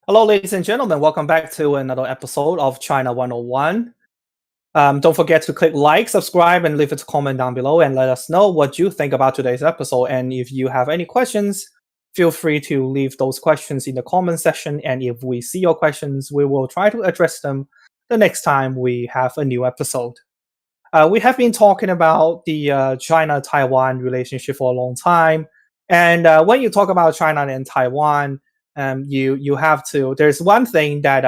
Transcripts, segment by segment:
Hello, ladies and gentlemen. Welcome back to another episode of China 101. Don't forget to click like, subscribe, and leave a comment down below and let us know what you think about today's episode. And if you have any questions, feel free to leave those questions in the comment section. And if we see your questions, we will try to address them the next time we have a new episode. We have been talking about the China-Taiwan relationship for a long time. And when you talk about China and Taiwan, you have to. There's one thing that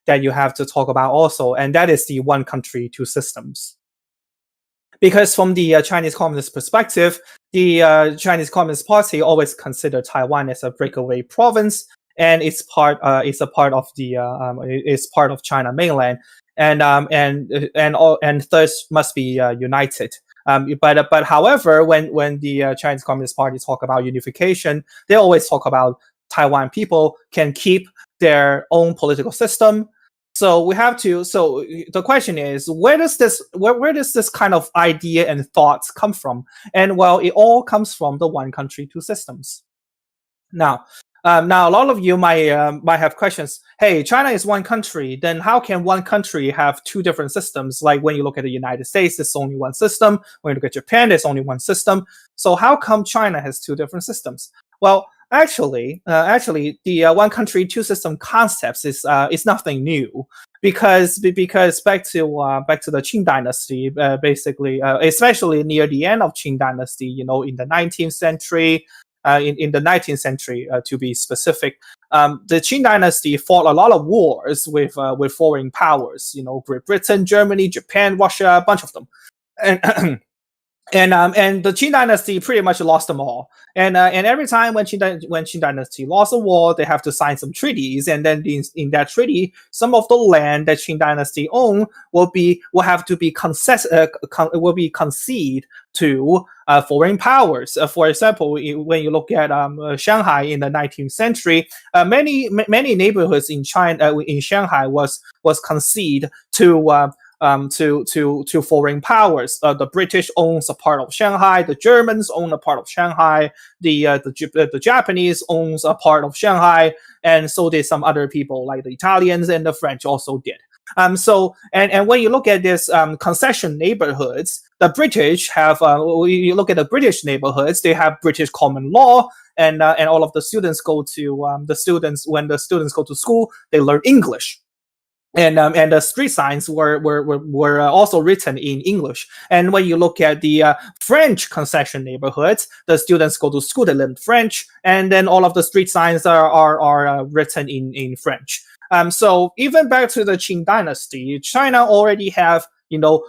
you have to talk about also, and that is the one country, two systems. Because from the Chinese Communist perspective, the Chinese Communist Party always considered Taiwan as a breakaway province, and it's a part of it's part of China mainland, and thus must be united. But however, when the Chinese Communist Party talk about unification, they always talk about Taiwan people can keep their own political system. So we have to. So the question is, where does this kind of idea and thoughts come from? And well, it all comes from the one country, two systems. Now a lot of you might have questions. Hey, China is one country. Then how can one country have two different systems? Like when you look at the United States, there's only one system. When you look at Japan, there's only one system. So how come China has two different systems? Well, actually, the one country, two system concepts is nothing new because back to the Qing dynasty, basically, especially near the end of Qing dynasty, in the 19th century. In the 19th century, to be specific, the Qing dynasty fought a lot of wars with foreign powers. Great Britain, Germany, Japan, Russia, a bunch of them, and and the Qing dynasty pretty much lost them all. And every time when Qing dynasty lost a war, they have to sign some treaties, and then in that treaty, some of the land that Qing dynasty own will have to be conceded to foreign powers. For example, when you look at Shanghai in the 19th century, many neighborhoods in Shanghai was conceded to foreign powers. The British owns a part of Shanghai. The Germans own a part of Shanghai. The Japanese owns a part of Shanghai, and so did some other people like the Italians and the French also did. So when you look at this concession neighborhoods, the British have. You look at the British neighborhoods; they have British common law, and all of the students go to when the students go to school, they learn English. And the street signs were also written in English. And when you look at the French concession neighborhoods, the students go to school, they learn French, and then all of the street signs are written in French. So even back to the Qing dynasty, China already have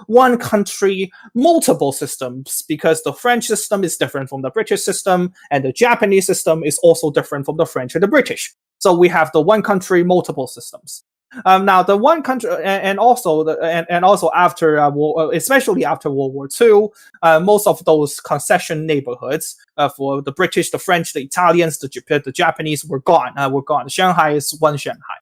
one country, multiple systems, because the French system is different from the British system, and the Japanese system is also different from the French and the British. So we have the one country, multiple systems. Now, the one country, and also after especially after World War II, most of those concession neighborhoods for the British, the French, the Italians, the Japanese were gone. Shanghai is one Shanghai.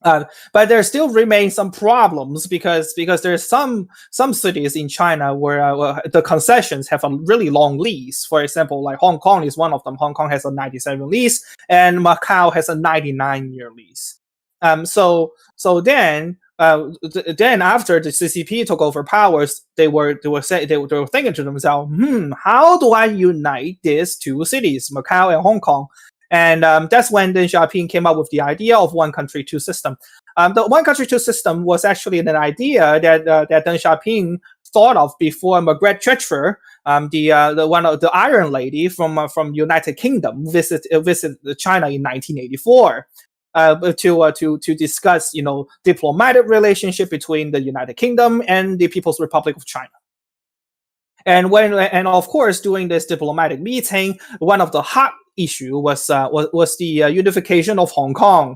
But there still remain some problems because there's some cities in China where the concessions have a really long lease. For example, like Hong Kong is one of them. Hong Kong has a 97 lease, and Macau has a 99-year lease. So then after the CCP took over powers, they were thinking to themselves, how do I unite these two cities, Macau and Hong Kong? And that's when Deng Xiaoping came up with the idea of one country, two system. The one country, two system was actually an idea that Deng Xiaoping thought of before Margaret Thatcher, the one of the Iron Lady from United Kingdom, visited China in 1984. To discuss, diplomatic relationship between the United Kingdom and the People's Republic of China. And of course, during this diplomatic meeting, one of the hot issue was the unification of Hong Kong,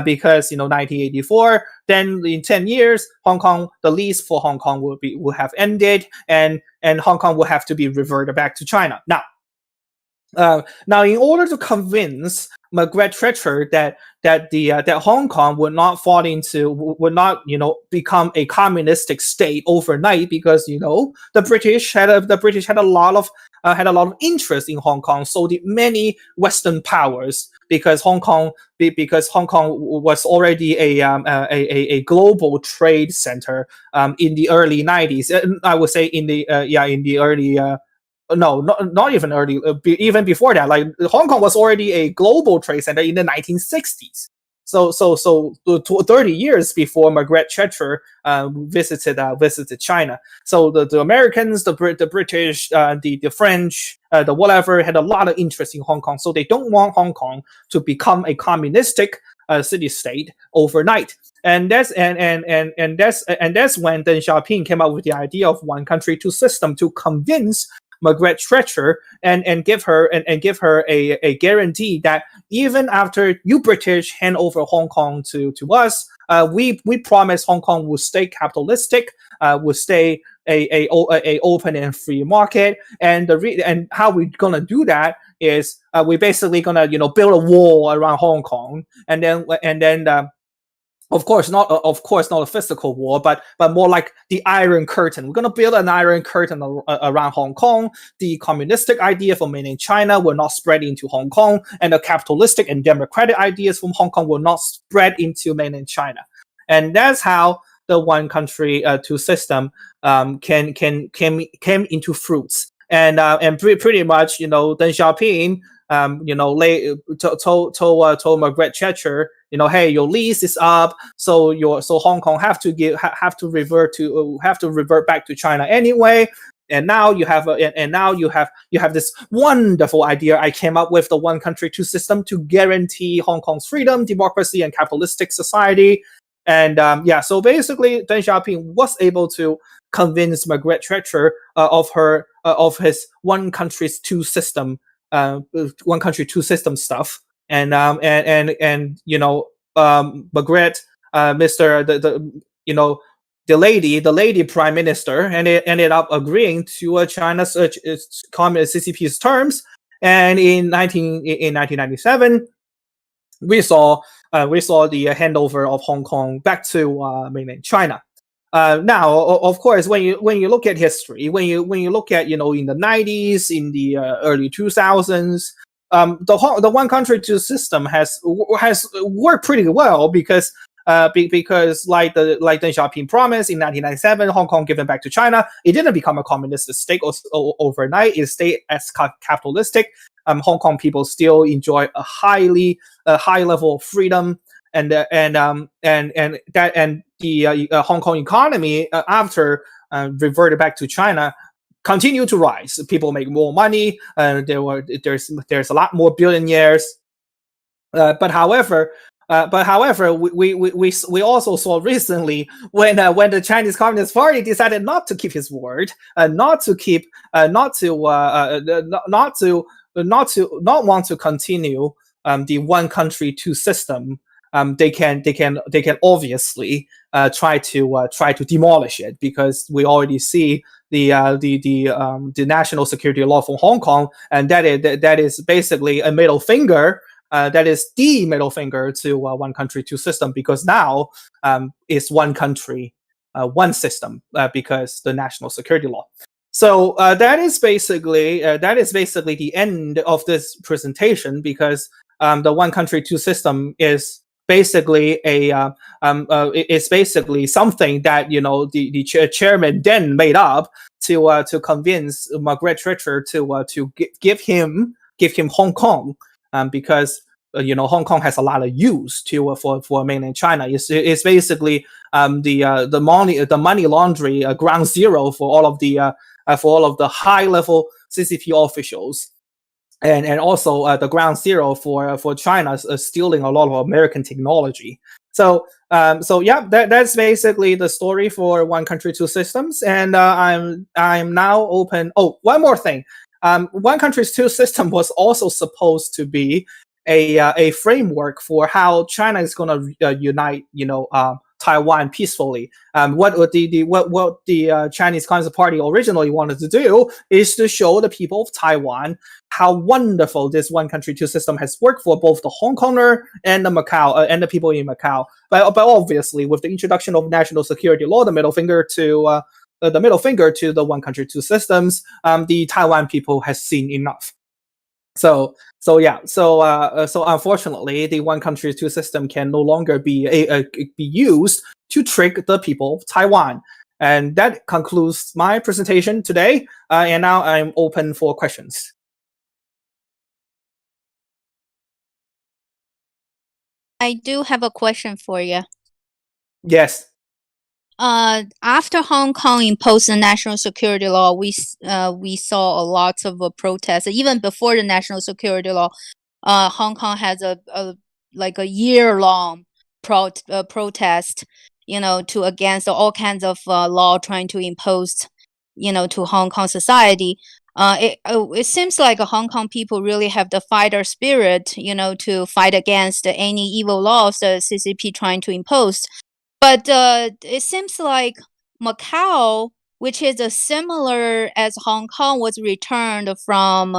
because 1984. Then in 10 years, the lease for Hong Kong will have ended, and Hong Kong will have to be reverted back to China. Now, in order to convince Margaret Thatcher that Hong Kong would not become a communistic state overnight, because the British had a lot of interest in Hong Kong, so did many Western powers. because because Hong Kong was already a global trade center in the early 90s. I would say in the in the early no, not even early, even before that. Like Hong Kong was already a global trade center in the 1960s. So 30 years before Margaret Thatcher visited China. So the Americans, the British, the French, the whatever had a lot of interest in Hong Kong. So they don't want Hong Kong to become a communistic city state overnight. And that's when Deng Xiaoping came up with the idea of one country, two system to convince Margaret Thatcher and give her a guarantee that even after you British hand over Hong Kong to us, we promise Hong Kong will stay capitalistic, will stay a open and free market, and and how we're gonna do that is we're basically gonna build a wall around Hong Kong, and then of course not a physical wall, but more like the Iron Curtain. We're going to build an Iron Curtain around Hong Kong. The communistic idea from mainland China will not spread into Hong Kong, and the capitalistic and democratic ideas from Hong Kong will not spread into mainland China. And that's how the one country two system came into fruits. And pretty much, Deng Xiaoping told Margaret Thatcher, hey, your lease is up, so Hong Kong have to revert back to China anyway. And now you have this wonderful idea I came up with, the one country two system, to guarantee Hong Kong's freedom, democracy, and capitalistic society. And so basically, Deng Xiaoping was able to convince Margaret Thatcher of his one country's two system, one country two system stuff. And Margaret, the lady prime minister, and it ended up agreeing to China's communist CCP's terms. And in 1997, we saw the handover of Hong Kong back to mainland China. Now, of course, when you look at history, when you look at in the 90s, in the early 2000s, the one country two system has worked pretty well because like Deng Xiaoping promised in 1997, Hong Kong given back to China, it didn't become a communist state overnight. It stayed as capitalistic. Hong Kong people still enjoy a high level of freedom, and the Hong Kong economy after reverted back to China continue to rise. People make more money. There's a lot more billionaires. But however, we also saw recently when the Chinese Communist Party decided not to keep his word, not want to continue the one country two system. They can obviously try to demolish it, because we already see the national security law for Hong Kong, and that is basically a middle finger. That is the middle finger to one country two system, because now it's one country one system, because the national security law. So that is basically the end of this presentation, because the one country two system is basically it's basically something that the chairman then made up to convince Margaret Thatcher to give him Hong Kong, because Hong Kong has a lot of use for mainland China. It's basically the money laundry ground zero for all of the high level CCP officials. And also the ground zero for China stealing a lot of American technology. So that's basically the story for one country two systems. And I'm now open. Oh, one more thing. One country two system was also supposed to be a framework for how China is going to unite Taiwan peacefully. What the Chinese Communist Party originally wanted to do is to show the people of Taiwan how wonderful this one country two system has worked for both the Hong Konger and the Macau and the people in Macau. But obviously, with the introduction of national security law, the middle finger to the one country two systems, the Taiwan people has seen enough. So unfortunately, the one country two system can no longer be used to trick the people of Taiwan. And that concludes my presentation today. And now I'm open for questions. I do have a question for you. Yes. After Hong Kong imposed the national security law, we saw a lot of protests. Even before the national security law, Hong Kong has a year-long protest, to against all kinds of law trying to impose, to Hong Kong society. It seems like Hong Kong people really have the fighter spirit, to fight against any evil laws the CCP trying to impose. But it seems like Macau, which is similar as Hong Kong, was returned from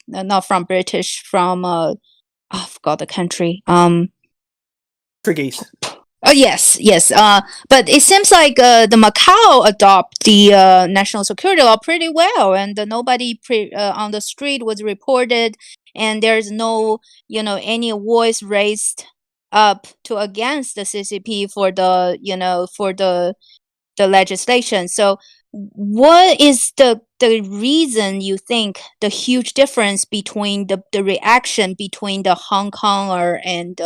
not from British, from I forgot the country. Portuguese. Oh yes, yes. But it seems like the Macau adopt the national security law pretty well, and nobody on the street was reported, and there's no any voice raised up to against the CCP for the legislation. So what is the reason you think the huge difference between the reaction between the Hong Konger and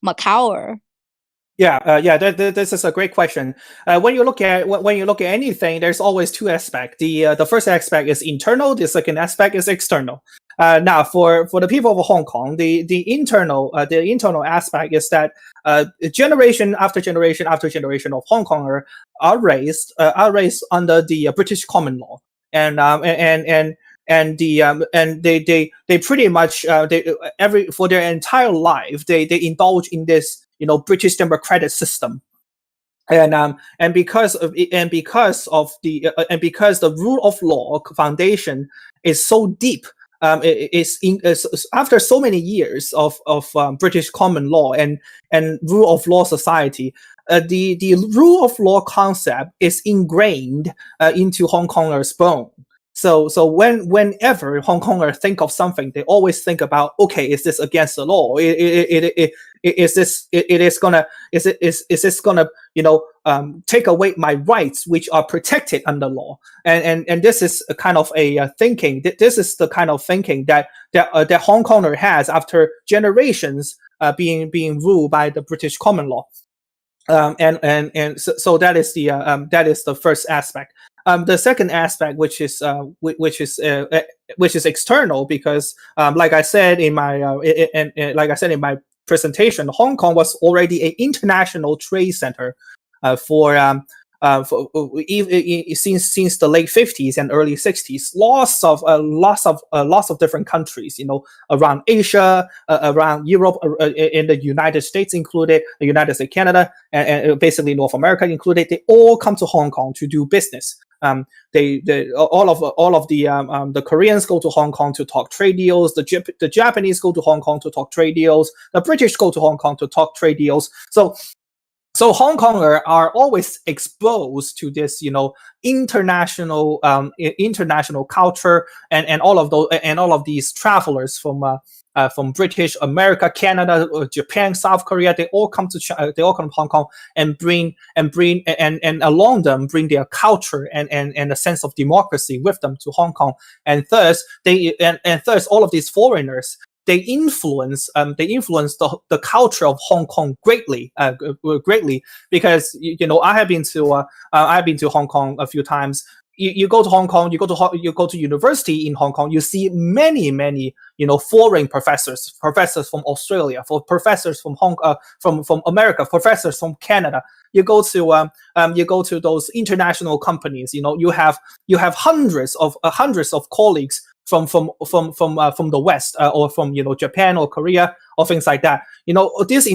Macauer? This is a great question. When you look at anything, there's always two aspects. The first aspect is internal. The second aspect is external. Now, for the people of Hong Kong, the internal aspect is that generation after generation after generation of Hong Konger are raised under the British common law, and they pretty much every for their entire life they indulge in this British democratic system. And because the rule of law foundation is so deep, after so many years of British common law and rule of law society, the rule of law concept is ingrained into Hong Kongers' bone. So whenever Hong Kongers think of something, they always think about, okay, is this against the law? Is this gonna take away my rights, which are protected under law? And this is a kind of a thinking. This is the kind of thinking that Hong Konger has after generations being ruled by the British common law. So that is the first aspect. The second aspect, which is external, because like I said in my presentation, Hong Kong was already an international trade center since the late 50s and early 60s. Lots of different countries, around Asia, around Europe, in the United States included, the United States, Canada, and basically North America included. They all come to Hong Kong to do business. All of the Koreans go to Hong Kong to talk trade deals. The Japanese go to Hong Kong to talk trade deals. The British go to Hong Kong to talk trade deals. So Hong Konger are always exposed to this, international culture, and all of these travelers from British, America, Canada, Japan, South Korea. They all come to Hong Kong and along them bring their culture and a sense of democracy with them to Hong Kong. And thus all of these foreigners, they influence the culture of Hong Kong greatly, because I have been to Hong Kong a few times. You go to Hong Kong, you go to university in Hong Kong, you see many foreign professors from Australia, professors from from America, professors from Canada. You go to those international companies. You have hundreds of colleagues from the West, or from Japan or Korea or things like that. This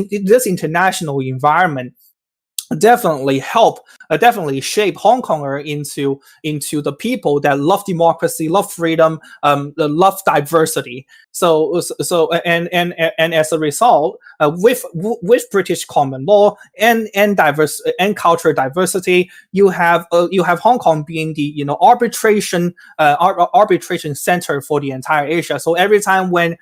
international environment definitely definitely shape Hong Konger into the people that love democracy, love freedom, love diversity. And as a result, with British common law and diverse and cultural diversity, you have Hong Kong being the arbitration center for the entire Asia. So every time when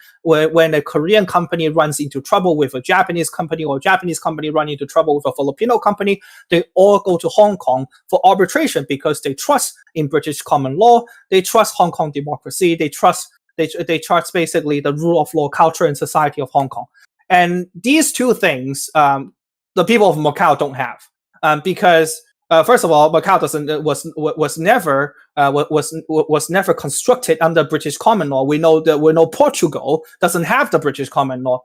a Korean company runs into trouble with a Japanese company, or Japanese company run into trouble with a Filipino company, they all go to Hong Kong for arbitration because they trust in British common law, they trust Hong Kong democracy, they trust basically the rule of law, culture, and society of Hong Kong. And these two things, the people of Macau don't have, because first of all, Macau was never constructed under British common law. We know Portugal doesn't have the British common law.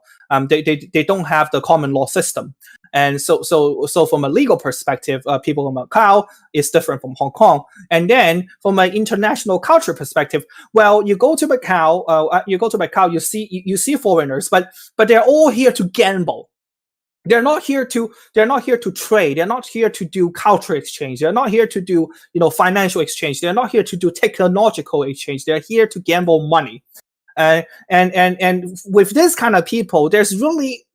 They don't have the common law system. And so from a legal perspective, people in Macau is different from Hong Kong. And then from an international culture perspective, well, you go to Macau, you see foreigners, but they're all here to gamble. They're not here to trade. They're not here to do culture exchange. They're not here to do financial exchange. They're not here to do technological exchange. They're here to gamble money. And with this kind of people, there's really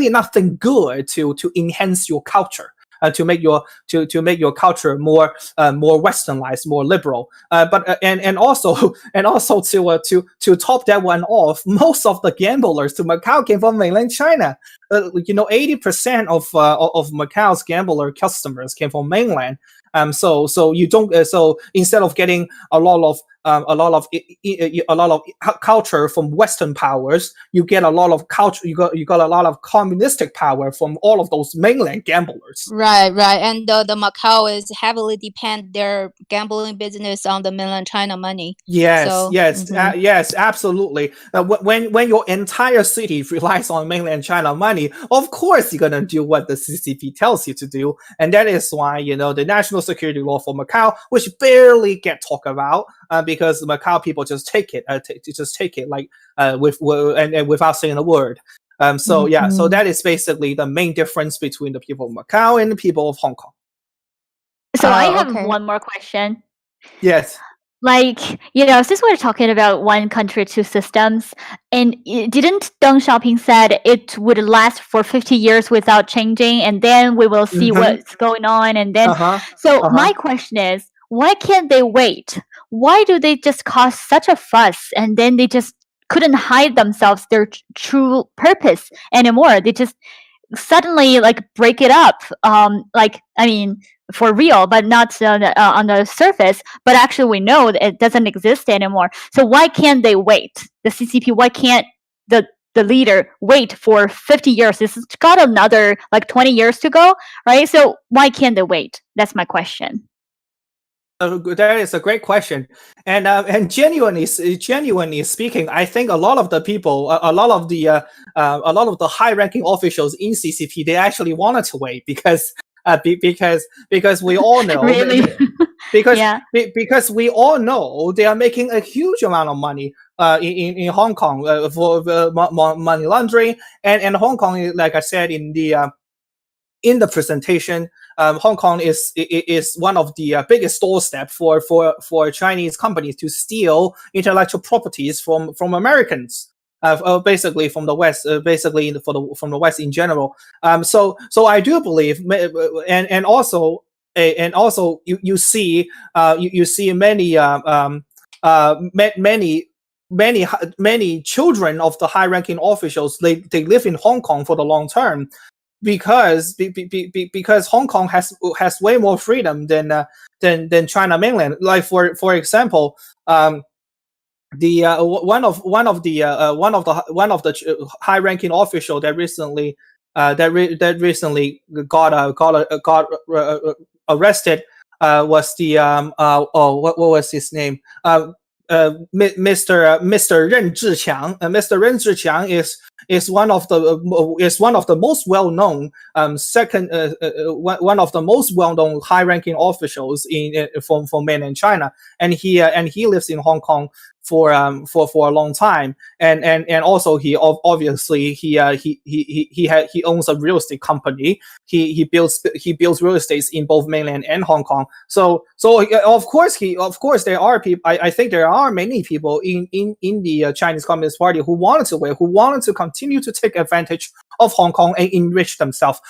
nothing good to enhance your culture, to make your culture more westernized, more liberal. And also to top that one off, most of the gamblers to Macau came from mainland China. 80% of Macau's gambler customers came from mainland. So you don't. So instead of getting a lot of culture from Western powers, you get a lot of culture. You got a lot of communistic power from all of those mainland gamblers. Right. And the Macau is heavily depend their gambling business on the mainland China money. Yes, yes, absolutely. When your entire city relies on mainland China money, of course you're gonna do what the CCP tells you to do, and that is why the national security law for Macau, which barely get talked about, because the Macau people just take it, like and without saying a word. So that is basically the main difference between the people of Macau and the people of Hong Kong. So I have one more question. Yes. Since we're talking about one country, two systems, and didn't Deng Xiaoping said it would last for 50 years without changing, and then we will see what's going on, and then my question is, why can't they wait? Why do they just cause such a fuss, and then they just couldn't hide themselves their true purpose anymore? They just suddenly break it up, for real, but not on the surface. But actually, we know that it doesn't exist anymore. So why can't they wait? The CCP, why can't the leader wait for 50 years? This has got another 20 years to go, right? So why can't they wait? That's my question. That is a great question, and genuinely speaking, I think a lot of the people, a lot of the high-ranking officials in CCP, they actually wanted to wait because we all know really? because we all know they are making a huge amount of money in Hong Kong for money laundering, and Hong Kong, like I said in the presentation, Hong Kong is one of the biggest doorstep for Chinese companies to steal intellectual properties from Americans, basically from the West, from the West in general. So I do believe, and also you see many children of the high-ranking officials, they live in Hong Kong for the long term, because Hong Kong has way more freedom than China mainland. Like for example, the one of the high-ranking official that recently got arrested was the what was his name? Mr. Ren Zhiqiang. Mr. Ren Zhiqiang is one of the most well-known one of the most well-known high-ranking officials from mainland China, and he lives in Hong Kong for a long time, and also he obviously he owns a real estate company. He builds real estate in both mainland and Hong Kong. So of course there are people. I think there are many people in the Chinese Communist Party who wanted to continue to take advantage of Hong Kong and enrich themselves.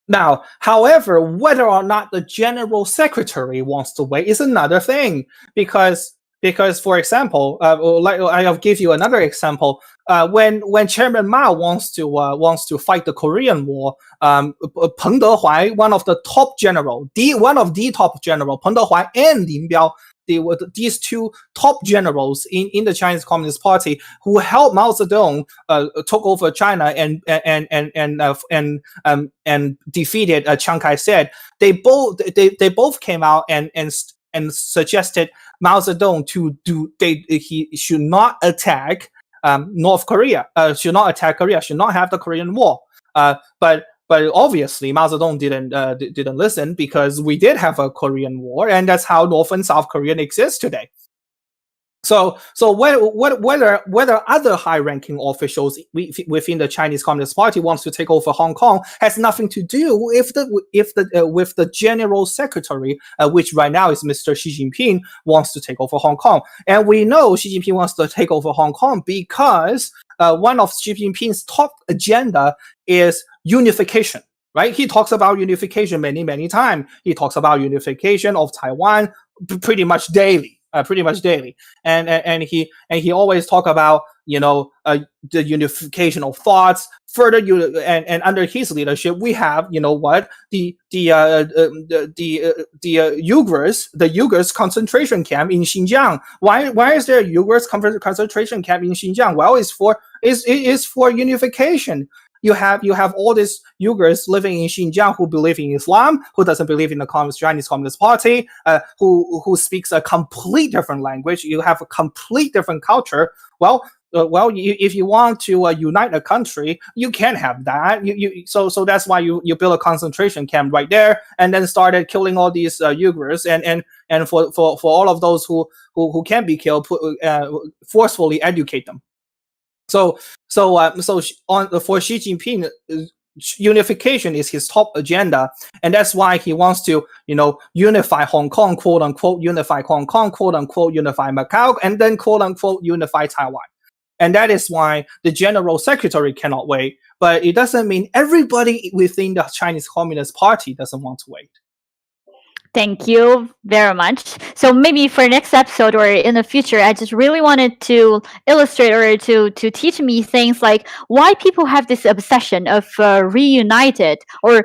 Now, however, whether or not the General Secretary wants to wait is another thing, because for example, I'll give you another example. When Chairman Mao wants to fight the Korean War, Peng Dehuai, one of the top general, Peng Dehuai and Lin Biao, these two top generals in the Chinese Communist Party who helped Mao Zedong took over China and defeated Chiang Kai-shek. They both came out and suggested Mao Zedong he should not attack North Korea, should not attack Korea, should not have the Korean War. But obviously Mao Zedong didn't listen, because we did have a Korean War, and that's how North and South Korea exists today. So whether other high-ranking officials within the Chinese Communist Party wants to take over Hong Kong has nothing to do with the General Secretary, which right now is Mr. Xi Jinping, wants to take over Hong Kong. And we know Xi Jinping wants to take over Hong Kong because one of Xi Jinping's top agenda is unification. Right? He talks about unification many times. He talks about unification of Taiwan pretty much daily. And he always talk about the unification of thoughts. Further, and under his leadership, we have the Uyghurs concentration camp in Xinjiang. Why is there a Uyghurs concentration camp in Xinjiang? Well, it's for unification. You have all these Uyghurs living in Xinjiang who believe in Islam, who doesn't believe in the Chinese Communist Party, who speaks a complete different language. You have a complete different culture. Well, if you want to unite a country, you can't have that. So that's why you build a concentration camp right there, and then started killing all these Uyghurs, and for all of those who can be killed, forcefully educate them. So for Xi Jinping, unification is his top agenda, and that's why he wants to, unify Hong Kong, quote unquote, unify Hong Kong, quote unquote, unify Macau, and then quote unquote, unify Taiwan. And that is why the General Secretary cannot wait. But it doesn't mean everybody within the Chinese Communist Party doesn't want to wait. Thank you very much. So maybe for next episode or in the future, I just really wanted to illustrate or to teach me things like why people have this obsession of reunited, or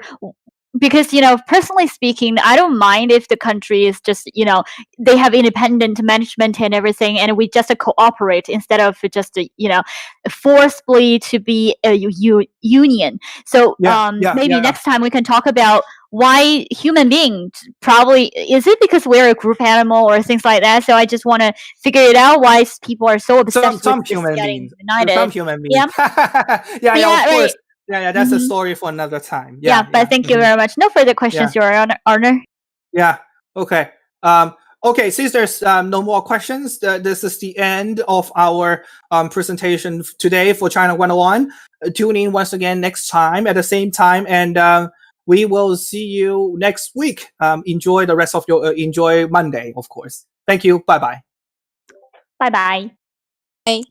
because, personally speaking, I don't mind if the country is just, they have independent management and everything, and we just cooperate instead of just, forcibly to be a union. So maybe next time we can talk about why human beings probably, is it because we're a group animal or things like that? So I just want to figure it out why people are so obsessed with human getting beings. united. Some human beings. Yeah, of course. Right. Yeah, that's a story for another time. But thank you very much. No further questions, Your Honor. Yeah. Okay. Okay. Since there's no more questions, this is the end of our presentation today for China 101. Tune in once again next time at the same time, and we will see you next week. Enjoy the rest of enjoy Monday, of course. Thank you. Bye-bye. Bye-bye. Bye.